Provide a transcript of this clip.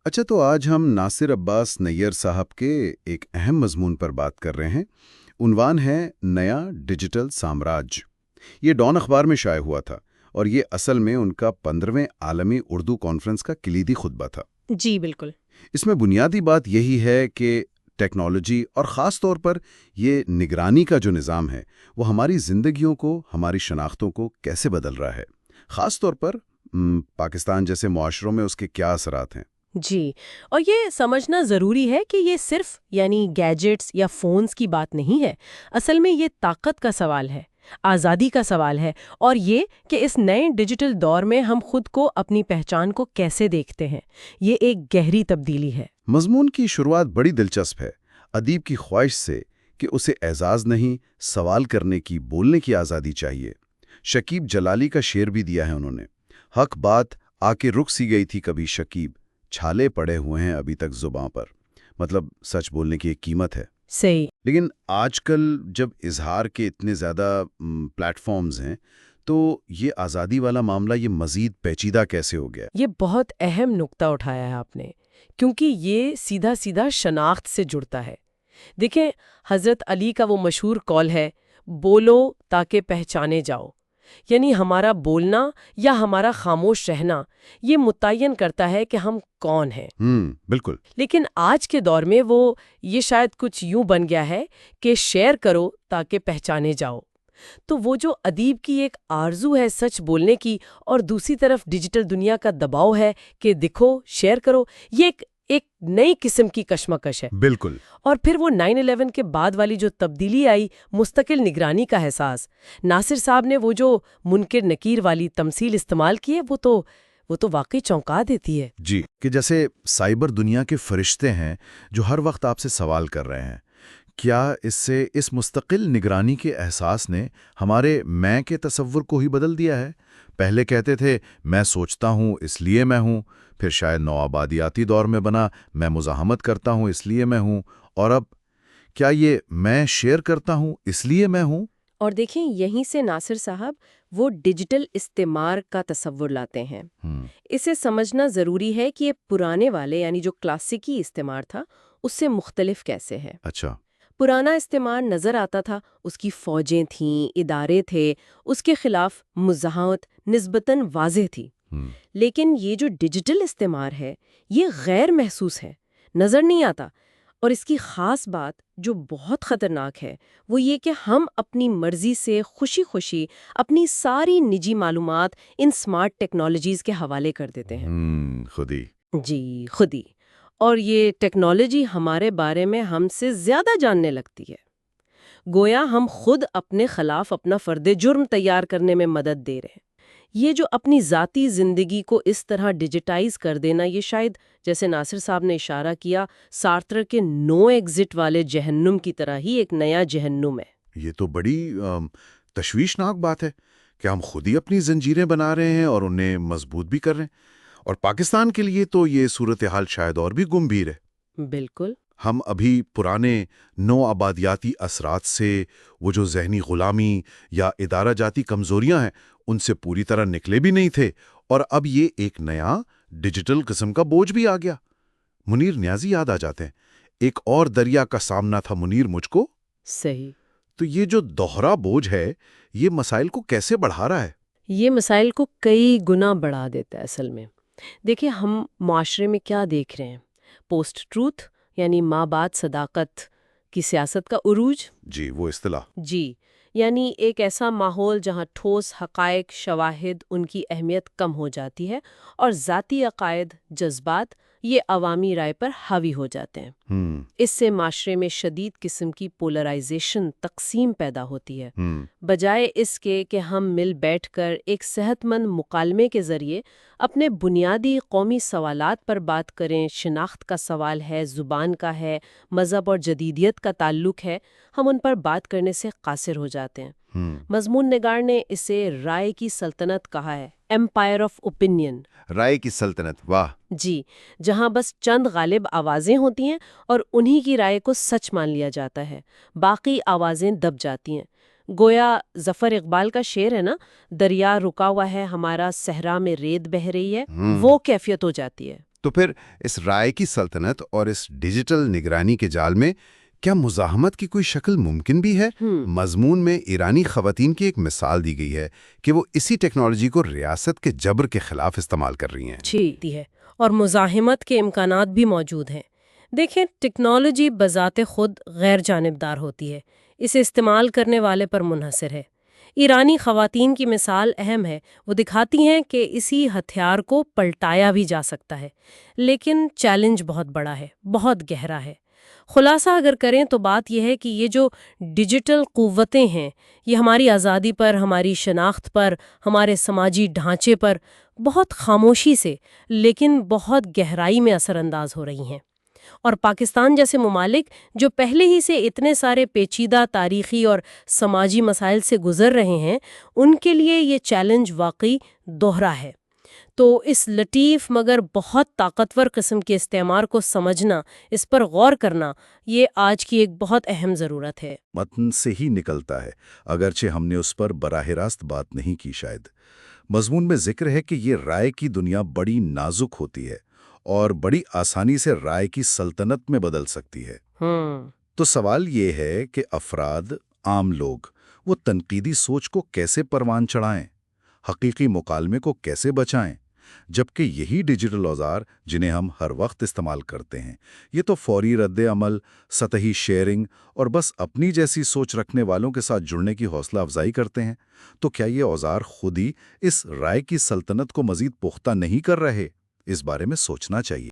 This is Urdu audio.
اچھا، تو آج ہم ناصر عباس نیّر صاحب کے ایک اہم مضمون پر بات کر رہے ہیں۔ عنوان ہے نیا ڈیجیٹل سامراج۔ یہ ڈان اخبار میں شائع ہوا تھا اور یہ اصل میں ان کا 15ویں عالمی اردو کانفرنس کا کلیدی خطبہ تھا۔ جی بالکل۔ اس میں بنیادی بات یہی ہے کہ ٹیکنالوجی اور خاص طور پر یہ نگرانی کا جو نظام ہے وہ ہماری زندگیوں کو، ہماری شناختوں کو کیسے بدل رہا ہے، خاص طور پر پاکستان جیسے معاشروں میں اس کے کیا اثرات ہیں۔ جی، اور یہ سمجھنا ضروری ہے کہ یہ صرف گیجٹس یا فونز کی بات نہیں ہے۔ اصل میں یہ طاقت کا سوال ہے، آزادی کا سوال ہے، اور یہ کہ اس نئے ڈیجیٹل دور میں ہم خود کو، اپنی پہچان کو کیسے دیکھتے ہیں۔ یہ ایک گہری تبدیلی ہے۔ مضمون کی شروعات بڑی دلچسپ ہے، ادیب کی خواہش سے کہ اسے اعزاز نہیں، سوال کرنے کی، بولنے کی آزادی چاہیے۔ شکیب جلالی کا شعر بھی دیا ہے انہوں نے، حق بات آ کے رک سی گئی تھی کبھی شکیب، چھالے پڑے ہوئے ہیں ابھی تک زباں پر۔ مطلب سچ بولنے کی ایک قیمت ہے۔ صحیح۔ لیکن آج کل جب اظہار کے اتنے زیادہ پلیٹ فارمز ہیں تو یہ آزادی والا معاملہ یہ مزید پیچیدہ کیسے ہو گیا؟ یہ بہت اہم نقطہ اٹھایا ہے آپ نے، کیونکہ یہ سیدھا سیدھا شناخت سے جڑتا ہے۔ دیکھیں، حضرت علی کا وہ مشہور قول ہے، بولو تاکہ پہچانے جاؤ۔ یعنی ہمارا بولنا یا ہمارا خاموش رہنا یہ متعین کرتا ہے کہ ہم کون ہیں۔ بالکل۔ لیکن آج کے دور میں یہ شاید کچھ یوں بن گیا ہے کہ شیئر کرو تاکہ پہچانے جاؤ۔ تو وہ جو ادیب کی ایک آرزو ہے سچ بولنے کی، اور دوسری طرف ڈیجیٹل دنیا کا دباؤ ہے کہ دکھو، شیئر کرو، یہ ایک نئی قسم کی کشمکش ہے۔ بالکل۔ اور پھر وہ 9/11 کے بعد والی جو تبدیلی آئی، مستقل نگرانی کا احساس۔ ناصر صاحب نے وہ جو منکر نکیر والی تمثیل استعمال کی ہے، وہ تو واقعی چونکا دیتی ہے۔ جی، کہ جیسے سائبر دنیا کے فرشتے ہیں جو ہر وقت آپ سے سوال کر رہے ہیں۔ کیا اس مستقل نگرانی کے احساس نے ہمارے میں کے تصور کو ہی بدل دیا ہے؟ پہلے کہتے تھے میں سوچتا ہوں اس لیے میں ہوں، پھر شاید نوآبادیاتی دور میں بنا میں مزاحمت کرتا ہوں اس لیے میں ہوں، اور اب کیا یہ میں شیئر کرتا ہوں اس لیے میں ہوں؟ اور دیکھیں، یہیں سے ناصر صاحب وہ ڈیجیٹل استعمار کا تصور لاتے ہیں۔ اسے سمجھنا ضروری ہے کہ یہ پرانے والے جو کلاسیکی استعمار تھا اس سے مختلف کیسے ہے۔ اچھا۔ پرانا استعمار نظر آتا تھا، اس کی فوجیں تھیں، ادارے تھے، اس کے خلاف مزاحمت نسبتاً واضح تھی۔ لیکن یہ جو ڈیجیٹل استعمار ہے یہ غیر محسوس ہے، نظر نہیں آتا، اور اس کی خاص بات جو بہت خطرناک ہے وہ یہ کہ ہم اپنی مرضی سے خوشی خوشی اپنی ساری نجی معلومات ان سمارٹ ٹیکنالوجیز کے حوالے کر دیتے ہیں۔ خودی۔ جی، خودی۔ اور یہ ٹیکنالوجی ہمارے بارے میں ہم سے زیادہ جاننے لگتی ہے، گویا ہم خود اپنے خلاف اپنا فرد جرم تیار کرنے میں مدد دے رہے ہیں۔ یہ جو اپنی ذاتی زندگی کو اس طرح ڈیجیٹائز کر دینا، یہ شاید جیسے ناصر صاحب نے اشارہ کیا، سارتر کے نو ایگزٹ والے جہنم کی طرح ہی ایک نیا جہنم ہے۔ یہ تو بڑی تشویشناک بات ہے کہ ہم خود ہی اپنی زنجیریں بنا رہے ہیں اور انہیں مضبوط بھی کر رہے ہیں، اور پاکستان کے لیے تو یہ صورتحال شاید اور بھی گمبھیر ہے۔ بالکل۔ ہم ابھی پرانے نو آبادیاتی اثرات سے، وہ جو ذہنی غلامی یا ادارہ جاتی کمزوریاں ہیں ان سے پوری طرح نکلے بھی نہیں تھے، اور اب یہ ایک نیا ڈیجیٹل قسم کا بوجھ بھی آ گیا۔ منیر نیازی یاد آ جاتے ہیں، ایک اور دریا کا سامنا تھا منیر مجھ کو۔ صحیح۔ تو یہ جو دوہرا بوجھ ہے یہ مسائل کو کیسے بڑھا رہا ہے؟ یہ مسائل کو کئی گنا بڑھا دیتا ہے اصل میں۔ دیکھیں، ہم معاشرے میں کیا دیکھ رہے ہیں؟ پوسٹ ٹروتھ یعنی ماں بعد صداقت کی سیاست کا عروج۔ جی، وہ اصطلاح۔ جی، یعنی ایک ایسا ماحول جہاں ٹھوس حقائق، شواہد، ان کی اہمیت کم ہو جاتی ہے، اور ذاتی عقائد، جذبات یہ عوامی رائے پر حاوی ہو جاتے ہیں۔ اس سے معاشرے میں شدید قسم کی پولرائزیشن، تقسیم پیدا ہوتی ہے، بجائے اس کے کہ ہم مل بیٹھ کر ایک صحت مند مکالمے کے ذریعے اپنے بنیادی قومی سوالات پر بات کریں۔ شناخت کا سوال ہے، زبان کا ہے، مذہب اور جدیدیت کا تعلق ہے، ہم ان پر بات کرنے سے قاصر ہو جاتے ہیں۔ مضمون نگار نے اسے رائے کی سلطنت کہا ہے، ایمپائر آف اوپینین۔ رائے کی سلطنت، واہ! جی، جہاں بس چند غالب آوازیں ہوتی ہیں اور انہی کی رائے کو سچ مان لیا جاتا ہے، باقی آوازیں دب جاتی ہیں۔ گویا ظفر اقبال کا شعر ہے نا، دریا رکا ہوا ہے ہمارا، صحرا میں ریت بہہ رہی ہے، وہ کیفیت ہو جاتی ہے۔ تو پھر اس رائے کی سلطنت اور اس ڈیجیٹل نگرانی کے جال میں کیا مزاحمت کی کوئی شکل ممکن بھی ہے؟ مضمون میں ایرانی خواتین کی ایک مثال دی گئی ہے کہ وہ اسی ٹیکنالوجی کو ریاست کے جبر کے خلاف استعمال کر رہی ہیں۔ جی ہے، اور مزاحمت کے امکانات بھی موجود ہیں۔ دیکھیں، ٹیکنالوجی بذات خود غیر جانبدار ہوتی ہے، اسے استعمال کرنے والے پر منحصر ہے۔ ایرانی خواتین کی مثال اہم ہے، وہ دکھاتی ہیں کہ اسی ہتھیار کو پلٹایا بھی جا سکتا ہے، لیکن چیلنج بہت بڑا ہے، بہت گہرا ہے۔ خلاصہ اگر کریں تو بات یہ ہے کہ یہ جو ڈیجیٹل قوتیں ہیں، یہ ہماری آزادی پر، ہماری شناخت پر، ہمارے سماجی ڈھانچے پر بہت خاموشی سے لیکن بہت گہرائی میں اثر انداز ہو رہی ہیں۔ اور پاکستان جیسے ممالک جو پہلے ہی سے اتنے سارے پیچیدہ تاریخی اور سماجی مسائل سے گزر رہے ہیں، ان کے لیے یہ چیلنج واقعی دوہرا ہے۔ تو اس لطیف مگر بہت طاقتور قسم کے استعمار کو سمجھنا، اس پر غور کرنا، یہ آج کی ایک بہت اہم ضرورت ہے۔ متن سے ہی نکلتا ہے، اگرچہ ہم نے اس پر براہ راست بات نہیں کی شاید۔ مضمون میں ذکر ہے کہ یہ رائے کی دنیا بڑی نازک ہوتی ہے اور بڑی آسانی سے رائے کی سلطنت میں بدل سکتی ہے۔ تو سوال یہ ہے کہ افراد، عام لوگ، وہ تنقیدی سوچ کو کیسے پروان چڑھائیں، حقیقی مکالمے کو کیسے بچائیں، جبکہ یہی ڈیجیٹل اوزار جنہیں ہم ہر وقت استعمال کرتے ہیں، یہ تو فوری رد عمل، سطحی شیئرنگ اور بس اپنی جیسی سوچ رکھنے والوں کے ساتھ جڑنے کی حوصلہ افزائی کرتے ہیں۔ تو کیا یہ اوزار خود ہی اس رائے کی سلطنت کو مزید پختہ نہیں کر رہے؟ اس بارے میں سوچنا چاہیے۔